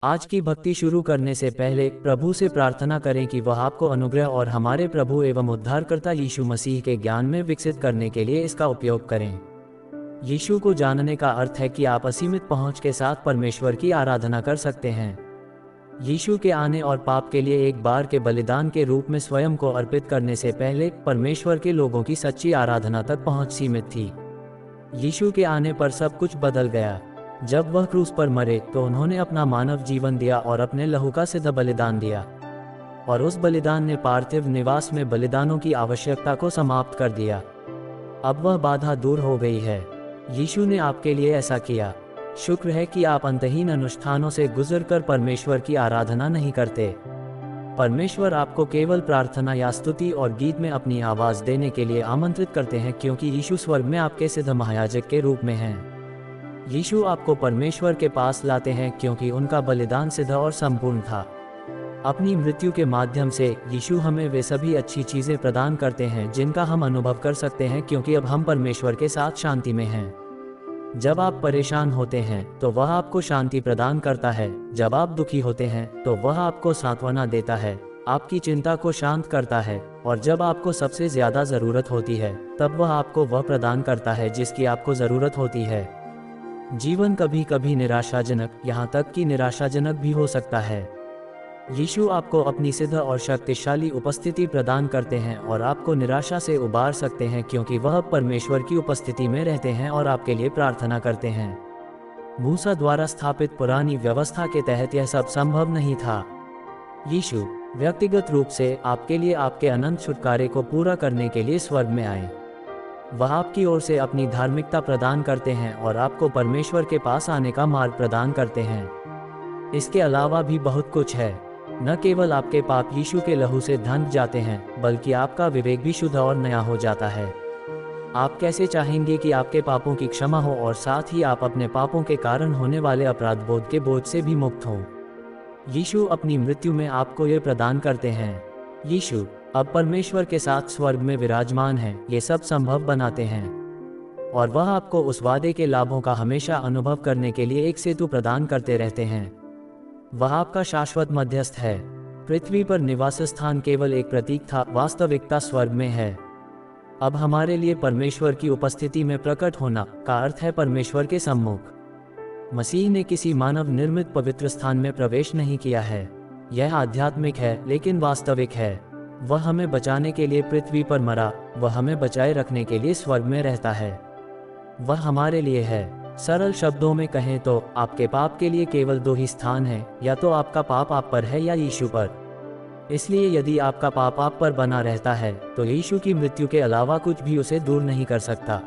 आज की भक्ति शुरू करने से पहले प्रभु से प्रार्थना करें कि वह आपको अनुग्रह और हमारे प्रभु एवं उद्धारकर्ता यीशु मसीह के ज्ञान में विकसित करने के लिए इसका उपयोग करें। यीशु को जानने का अर्थ है कि आप असीमित पहुंच के साथ परमेश्वर की आराधना कर सकते हैं। यीशु के आने और पाप के लिए एक बार के बलिदान के रूप में स्वयं को अर्पित करने से पहले परमेश्वर के लोगों की सच्ची आराधना तक पहुंच सीमित थी। यीशु के आने पर सब कुछ बदल गया। जब वह क्रूस पर मरे तो उन्होंने अपना मानव जीवन दिया और अपने लहू का सिद्ध बलिदान दिया, और उस बलिदान ने पार्थिव निवास में बलिदानों की आवश्यकता को समाप्त कर दिया। अब वह बाधा दूर हो गई है। यीशु ने आपके लिए ऐसा किया। शुक्र है कि आप अंतहीन अनुष्ठानों से गुजरकर परमेश्वर की आराधना नहीं करते। परमेश्वर आपको केवल प्रार्थना या स्तुति और गीत में अपनी आवाज़ देने के लिए आमंत्रित करते हैं, क्योंकि यीशु स्वर्ग में आपके सिद्ध महायाजक के रूप में हैं। यीशु आपको परमेश्वर के पास लाते हैं क्योंकि उनका बलिदान सिद्ध और संपूर्ण था। अपनी मृत्यु के माध्यम से यीशु हमें वे सभी अच्छी चीज़ें प्रदान करते हैं जिनका हम अनुभव कर सकते हैं, क्योंकि अब हम परमेश्वर के साथ शांति में हैं। जब आप परेशान होते हैं तो वह आपको शांति प्रदान करता है। जब आप दुखी होते हैं तो वह आपको सांत्वना देता है, आपकी चिंता को शांत करता है, और जब आपको सबसे ज़्यादा ज़रूरत होती है तब वह आपको वह प्रदान करता है जिसकी आपको ज़रूरत होती है। जीवन कभी कभी निराशाजनक, यहाँ तक कि निराशाजनक भी हो सकता है। यीशु आपको अपनी सिद्ध और शक्तिशाली उपस्थिति प्रदान करते हैं और आपको निराशा से उबार सकते हैं, क्योंकि वह परमेश्वर की उपस्थिति में रहते हैं और आपके लिए प्रार्थना करते हैं। मूसा द्वारा स्थापित पुरानी व्यवस्था के तहत यह सब संभव नहीं था। यीशु व्यक्तिगत रूप से आपके लिए आपके अनंत छुटकारे को पूरा करने के लिए स्वर्ग में आए। वह आपकी ओर से अपनी धार्मिकता प्रदान करते हैं और आपको परमेश्वर के पास आने का मार्ग प्रदान करते हैं। इसके अलावा भी बहुत कुछ है। न केवल आपके पाप यीशु के लहू से धंध जाते हैं, बल्कि आपका विवेक भी शुद्ध और नया हो जाता है। आप कैसे चाहेंगे कि आपके पापों की क्षमा हो और साथ ही आप अपने पापों के कारण होने वाले अपराध बोध के बोझ से भी मुक्त हों? यीशु अपनी मृत्यु में आपको ये प्रदान करते हैं। यीशु अब परमेश्वर के साथ स्वर्ग में विराजमान हैं, ये सब संभव बनाते हैं, और वह आपको उस वादे के लाभों का हमेशा अनुभव करने के लिए एक सेतु प्रदान करते रहते हैं। वह आपका शाश्वत मध्यस्थ है। पृथ्वी पर निवास स्थान केवल एक प्रतीक था, वास्तविकता स्वर्ग में है। अब हमारे लिए परमेश्वर की उपस्थिति में प्रकट होना का अर्थ है परमेश्वर के सम्मुख। मसीह ने किसी मानव निर्मित पवित्र स्थान में प्रवेश नहीं किया है। यह आध्यात्मिक है लेकिन वास्तविक है। वह हमें बचाने के लिए पृथ्वी पर मरा, वह हमें बचाए रखने के लिए स्वर्ग में रहता है। वह हमारे लिए है। सरल शब्दों में कहें तो आपके पाप के लिए केवल दो ही स्थान हैं, या तो आपका पाप आप पर है या यीशु पर। इसलिए यदि आपका पाप आप पर बना रहता है तो यीशु की मृत्यु के अलावा कुछ भी उसे दूर नहीं कर सकता।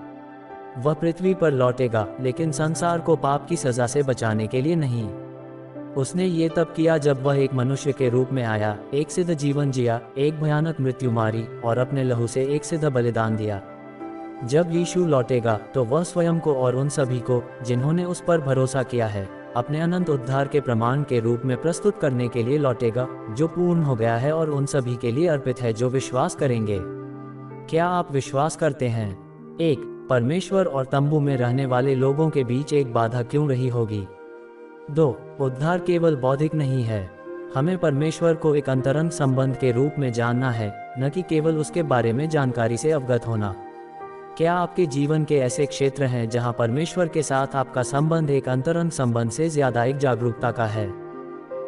वह पृथ्वी पर लौटेगा, लेकिन संसार को पाप की सज़ा से बचाने के लिए नहीं। उसने ये तब किया जब वह एक मनुष्य के रूप में आया, एक सिद्ध जीवन जिया, एक भयानक मृत्यु मारी और अपने लहू से एक सिद्ध बलिदान दिया। जब यीशु लौटेगा तो वह स्वयं को और उन सभी को जिन्होंने उस पर भरोसा किया है अपने अनंत उद्धार के प्रमाण के रूप में प्रस्तुत करने के लिए लौटेगा, जो पूर्ण हो गया है और उन सभी के लिए अर्पित है जो विश्वास करेंगे। क्या आप विश्वास करते हैं? 1. परमेश्वर और तंबू में रहने वाले लोगों के बीच एक बाधा क्यों रही होगी? 2. उद्धार केवल बौद्धिक नहीं है। हमें परमेश्वर को एक अंतरंग संबंध के रूप में जानना है, न कि केवल उसके बारे में जानकारी से अवगत होना। क्या आपके जीवन के ऐसे क्षेत्र हैं जहां परमेश्वर के साथ आपका संबंध एक अंतरंग संबंध से ज्यादा एक जागरूकता का है?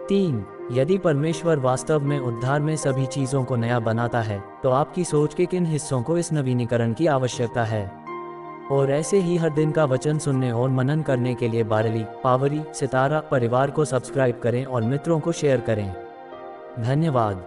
3. यदि परमेश्वर वास्तव में उद्धार में सभी चीजों को नया बनाता है तो आपकी सोच के किन हिस्सों को इस नवीनीकरण की आवश्यकता है? और ऐसे ही हर दिन का वचन सुनने और मनन करने के लिए बारली, पावरी, सितारा परिवार को सब्सक्राइब करें और मित्रों को शेयर करें। धन्यवाद।